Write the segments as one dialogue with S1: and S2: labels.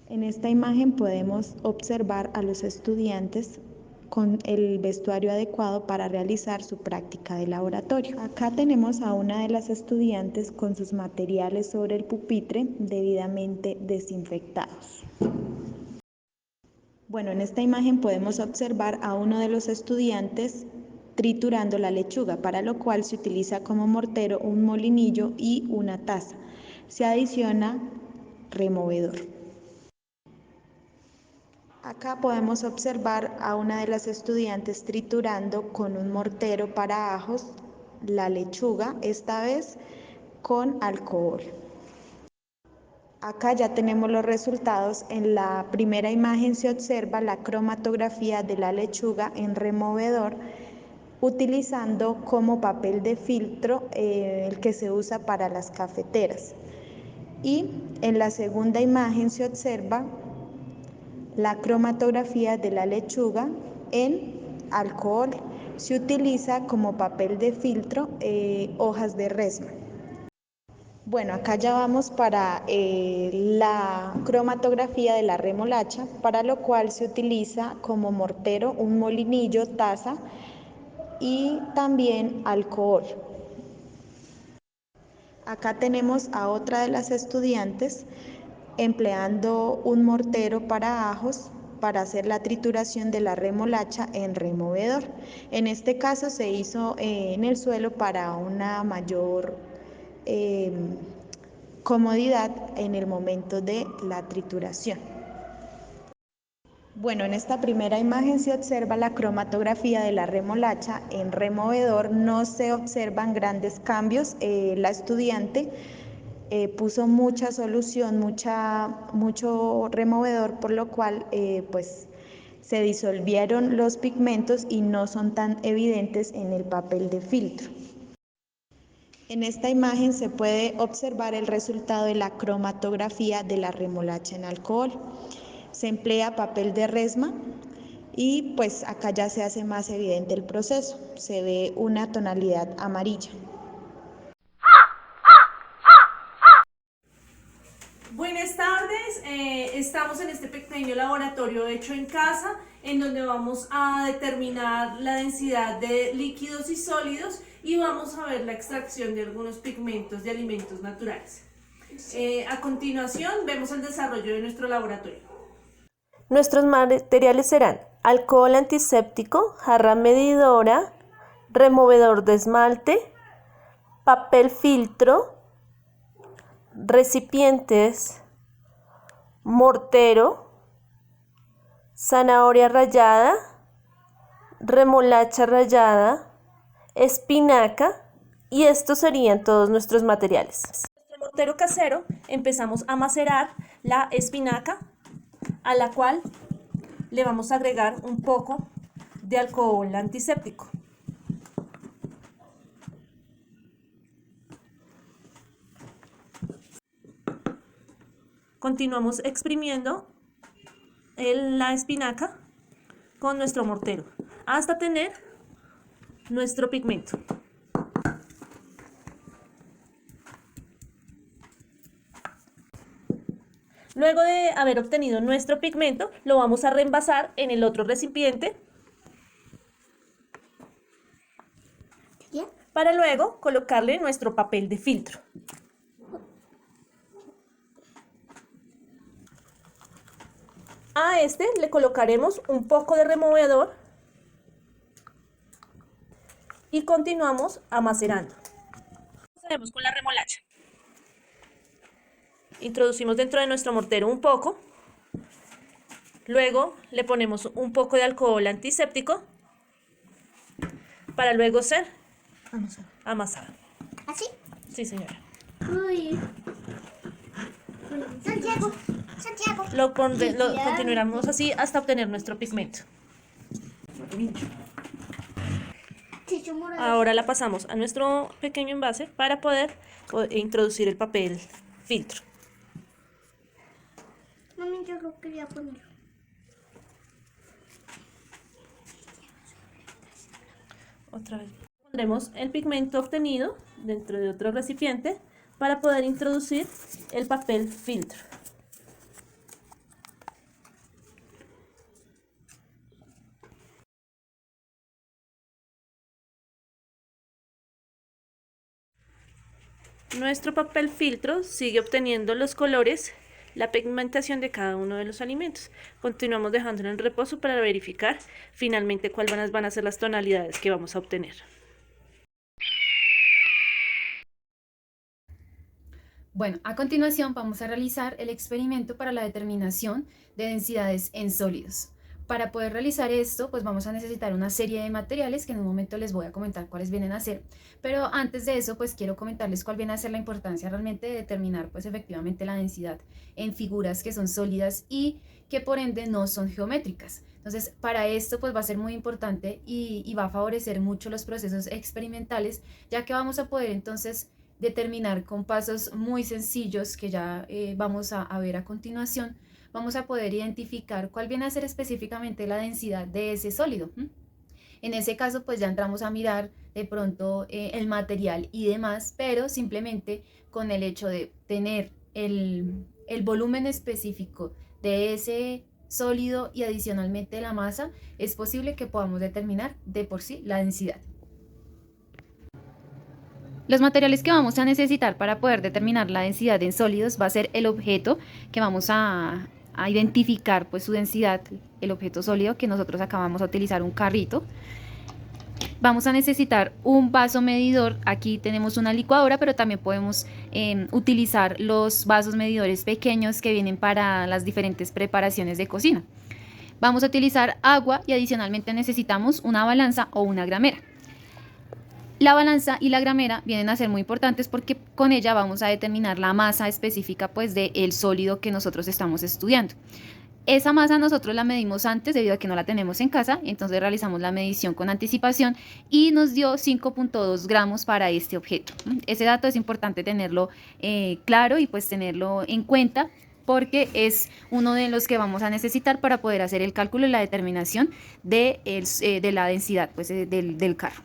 S1: En esta imagen podemos observar a los estudiantes con el vestuario adecuado para realizar su práctica de laboratorio. Acá tenemos a una de las estudiantes con sus materiales sobre el pupitre debidamente desinfectados. Bueno, en esta imagen podemos observar a uno de los estudiantes triturando la lechuga, para lo cual se utiliza como mortero un molinillo y una taza. Se adiciona removedor. Acá podemos observar a una de las estudiantes triturando con un mortero para ajos la lechuga, esta vez con alcohol. Acá ya tenemos los resultados. En la primera imagen se observa la cromatografía de la lechuga en removedor, utilizando como papel de filtro el que se usa para las cafeteras. Y en la segunda imagen se observa la cromatografía de la lechuga en alcohol. Se utiliza como papel de filtro hojas de resma. Bueno, acá ya vamos para la cromatografía de la remolacha, para lo cual se utiliza como mortero un molinillo, taza y también alcohol. Acá tenemos a otra de las estudiantes empleando un mortero para ajos para hacer la trituración de la remolacha en removedor. En este caso se hizo en el suelo para una mayor comodidad en el momento de la trituración. Bueno, en esta primera imagen se observa la cromatografía de la remolacha en removedor. No se observan grandes cambios. La estudiante puso mucha solución, mucho removedor, por lo cual pues se disolvieron los pigmentos y no son tan evidentes en el papel de filtro. En esta imagen se puede observar el resultado de la cromatografía de la remolacha en alcohol. Se emplea papel de resma y pues acá ya se hace más evidente el proceso. Se ve una tonalidad amarilla.
S2: Buenas tardes, estamos en este pequeño laboratorio hecho en casa en donde vamos a determinar la densidad de líquidos y sólidos y vamos a ver la extracción de algunos pigmentos de alimentos naturales. A continuación vemos el desarrollo de nuestro laboratorio.
S3: Nuestros materiales serán alcohol antiséptico, jarra medidora, removedor de esmalte, papel filtro, recipientes, mortero, zanahoria rallada, remolacha rallada, espinaca, y estos serían todos nuestros materiales.
S2: En el mortero casero empezamos a macerar la espinaca, a la cual le vamos a agregar un poco de alcohol antiséptico. Continuamos exprimiendo la espinaca con nuestro mortero hasta tener nuestro pigmento. Luego de haber obtenido nuestro pigmento, lo vamos a reenvasar en el otro recipiente para luego colocarle nuestro papel de filtro. A este le colocaremos un poco de removedor y continuamos macerando. Procedemos con la remolacha. Introducimos dentro de nuestro mortero un poco, luego le ponemos un poco de alcohol antiséptico para luego ser amasado.
S4: ¿Así?
S2: Sí, señora.
S4: Uy. Santiago, Santiago.
S2: Lo continuaremos así hasta obtener nuestro pigmento. Ahora la pasamos a nuestro pequeño envase para poder introducir el papel filtro.
S4: Mami, yo lo quería poner.
S2: Otra vez.
S3: Pondremos el pigmento obtenido dentro de otro recipiente para poder introducir el papel filtro. Nuestro papel filtro sigue obteniendo los colores, la pigmentación de cada uno de los alimentos. Continuamos dejándolo en reposo para verificar finalmente cuáles van a ser las tonalidades que vamos a obtener.
S5: Bueno, a continuación vamos a realizar el experimento para la determinación de densidades en sólidos. Para poder realizar esto, pues vamos a necesitar una serie de materiales que en un momento les voy a comentar cuáles vienen a ser. Pero antes de eso, pues quiero comentarles cuál viene a ser la importancia realmente de determinar pues efectivamente la densidad en figuras que son sólidas y que por ende no son geométricas. Entonces, para esto pues va a ser muy importante y va a favorecer mucho los procesos experimentales, ya que vamos a poder entonces determinar con pasos muy sencillos que ya vamos a ver a continuación. Vamos a poder identificar cuál viene a ser específicamente la densidad de ese sólido. En ese caso, pues ya entramos a mirar de pronto el material y demás, pero simplemente con el hecho de tener el volumen específico de ese sólido y adicionalmente la masa, es posible que podamos determinar de por sí la densidad. Los materiales que vamos a necesitar para poder determinar la densidad en sólidos va a ser el objeto que vamos a identificar pues su densidad, el objeto sólido que nosotros acabamos de utilizar, un carrito. Vamos a necesitar un vaso medidor. Aquí tenemos una licuadora, pero también podemos utilizar los vasos medidores pequeños que vienen para las diferentes preparaciones de cocina. Vamos a utilizar agua y adicionalmente necesitamos una balanza o una gramera. La balanza y la gramera vienen a ser muy importantes porque con ella vamos a determinar la masa específica pues del sólido que nosotros estamos estudiando. Esa masa nosotros la medimos antes debido a que no la tenemos en casa, entonces realizamos la medición con anticipación y nos dio 5.2 gramos para este objeto. Ese dato es importante tenerlo claro y pues tenerlo en cuenta, porque es uno de los que vamos a necesitar para poder hacer el cálculo y la determinación de la densidad pues, del carro.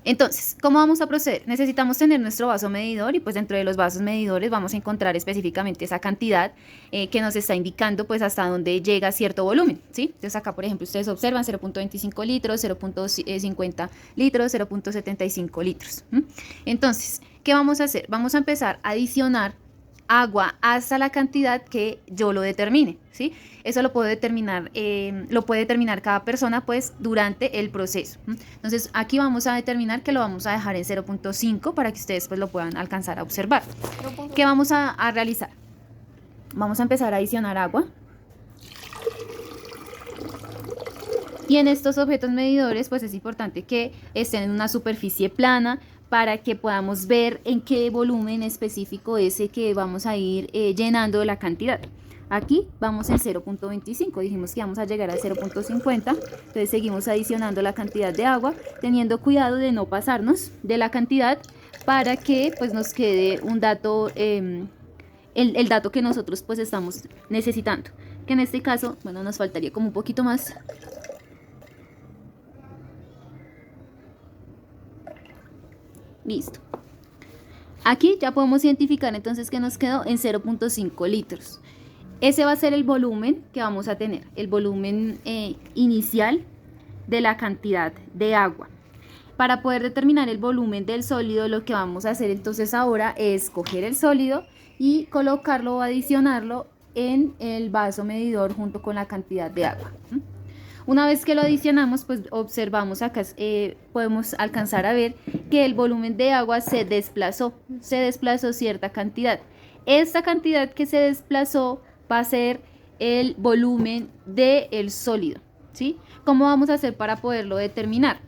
S5: Entonces, ¿cómo vamos a proceder? Necesitamos tener nuestro vaso medidor y pues dentro de los vasos medidores vamos a encontrar específicamente esa cantidad que nos está indicando pues hasta dónde llega cierto volumen, ¿sí? Entonces acá, por ejemplo, ustedes observan 0.25 litros, 0.50 litros, 0.75 litros. Entonces, ¿qué vamos a hacer? Vamos a empezar a adicionar agua hasta la cantidad que yo lo determine, ¿sí? Eso lo puede determinar cada persona pues durante el proceso. Entonces aquí vamos a determinar que lo vamos a dejar en 0.5 para que ustedes pues lo puedan alcanzar a observar. ¿Qué vamos a realizar? Vamos a empezar a adicionar agua. Y en estos objetos medidores pues es importante que estén en una superficie plana, para que podamos ver en qué volumen específico es el que vamos a ir llenando la cantidad. Aquí vamos en 0.25, dijimos que vamos a llegar a 0.50, entonces seguimos adicionando la cantidad de agua, teniendo cuidado de no pasarnos de la cantidad para que pues nos quede un dato, el dato que nosotros pues estamos necesitando, que en este caso, bueno, nos faltaría como un poquito más. Listo. Aquí ya podemos identificar entonces que nos quedó en 0.5 litros. Ese va a ser el volumen que vamos a tener, el volumen inicial de la cantidad de agua. Para poder determinar el volumen del sólido, lo que vamos a hacer entonces ahora es coger el sólido y colocarlo o adicionarlo en el vaso medidor junto con la cantidad de agua. Una vez que lo adicionamos, pues observamos acá, podemos alcanzar a ver que el volumen de agua se desplazó cierta cantidad. Esta cantidad que se desplazó va a ser el volumen del sólido, ¿sí? ¿Cómo vamos a hacer para poderlo determinar?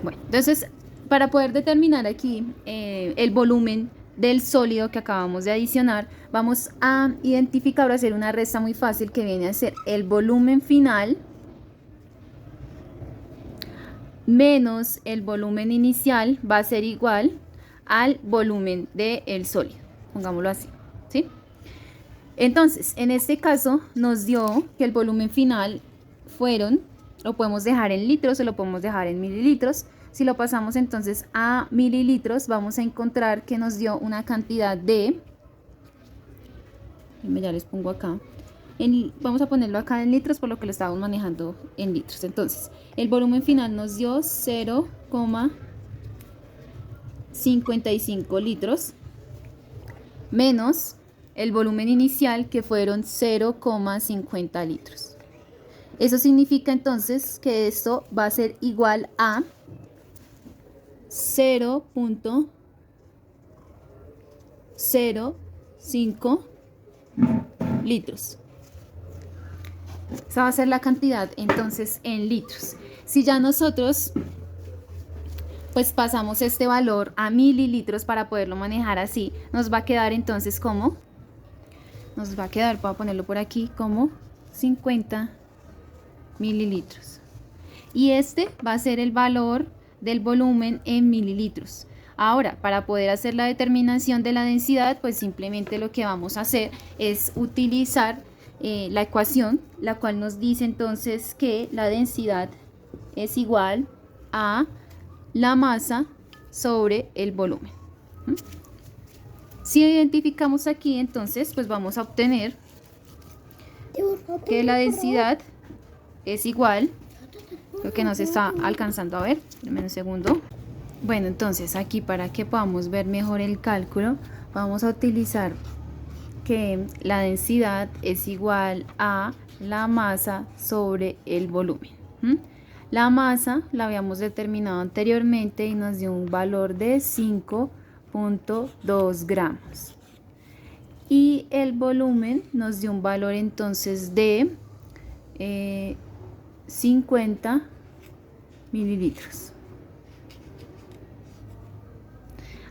S5: Bueno, entonces, para poder determinar aquí el volumen del sólido que acabamos de adicionar, vamos a identificar o hacer una resta muy fácil que viene a ser el volumen final menos el volumen inicial va a ser igual al volumen del sólido, pongámoslo así, ¿sí? Entonces, en este caso nos dio que el volumen final fueron, lo podemos dejar en litros o lo podemos dejar en mililitros, Si lo pasamos entonces a mililitros, vamos a encontrar que nos dio una cantidad de, ya les pongo acá, vamos a ponerlo acá en litros por lo que lo estábamos manejando en litros. Entonces, el volumen final nos dio 0,55 litros menos el volumen inicial, que fueron 0,50 litros. Eso significa entonces que esto va a ser igual a 0,05 litros. Esa va a ser la cantidad entonces en litros. Si ya nosotros pues pasamos este valor a mililitros para poderlo manejar así, nos va a quedar entonces como, nos va a quedar, voy a ponerlo por aquí, como 50 mililitros. Y este va a ser el valor del volumen en mililitros. Ahora, para poder hacer la determinación de la densidad, pues simplemente lo que vamos a hacer es utilizar la ecuación, la cual nos dice entonces que la densidad es igual a la masa sobre el volumen. Si identificamos aquí, entonces, pues vamos a obtener que la densidad es igual, lo que nos está alcanzando a ver, en un segundo. Bueno, entonces aquí para que podamos ver mejor el cálculo, vamos a utilizar que la densidad es igual a la masa sobre el volumen. La masa la habíamos determinado anteriormente y nos dio un valor de 5,2 gramos. Y el volumen nos dio un valor entonces de 50 mililitros.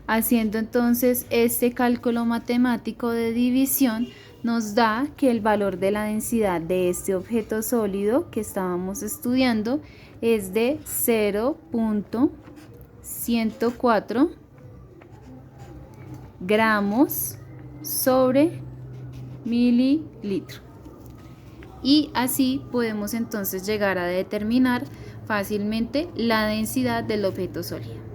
S5: Haciendo entonces este cálculo matemático de división, nos da que el valor de la densidad de este objeto sólido que estábamos estudiando es de 0,104 gramos sobre mililitro. Y así podemos entonces llegar a determinar fácilmente la densidad del objeto sólido.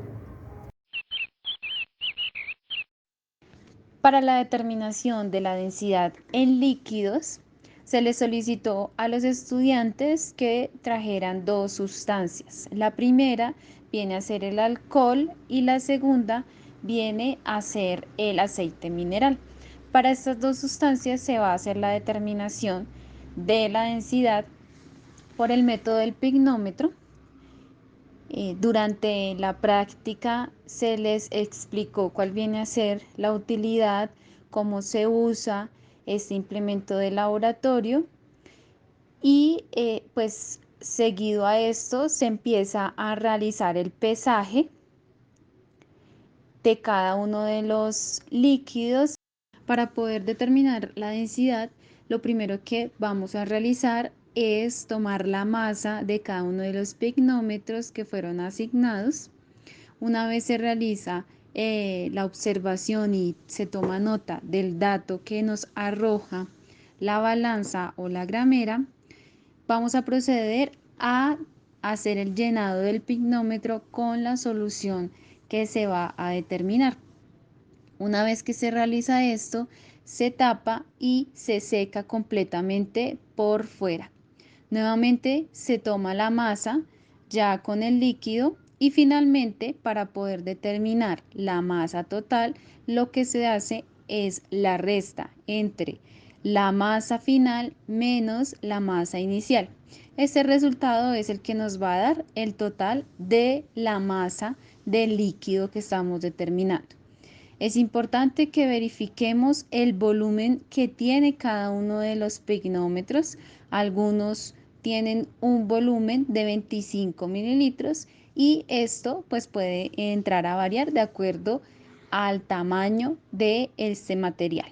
S5: Para la determinación de la densidad en líquidos, se les solicitó a los estudiantes que trajeran dos sustancias. La primera viene a ser el alcohol y la segunda viene a ser el aceite mineral. Para estas dos sustancias se va a hacer la determinación de la densidad por el método del pignómetro. Durante la práctica se les explicó cuál viene a ser la utilidad, cómo se usa este implemento de laboratorio y pues seguido a esto se empieza a realizar el pesaje de cada uno de los líquidos. Para poder determinar la densidad, lo primero que vamos a realizar es tomar la masa de cada uno de los pignómetros que fueron asignados. Una vez se realiza la observación y se toma nota del dato que nos arroja la balanza o la gramera, vamos a proceder a hacer el llenado del pignómetro con la solución que se va a determinar. Una vez que se realiza esto, se tapa y se seca completamente por fuera. Nuevamente se toma la masa ya con el líquido y finalmente, para poder determinar la masa total, lo que se hace es la resta entre la masa final menos la masa inicial. Este resultado es el que nos va a dar el total de la masa del líquido que estamos determinando. Es importante que verifiquemos el volumen que tiene cada uno de los pignómetros. Algunos tienen un volumen de 25 mililitros y esto pues puede entrar a variar de acuerdo al tamaño de este material.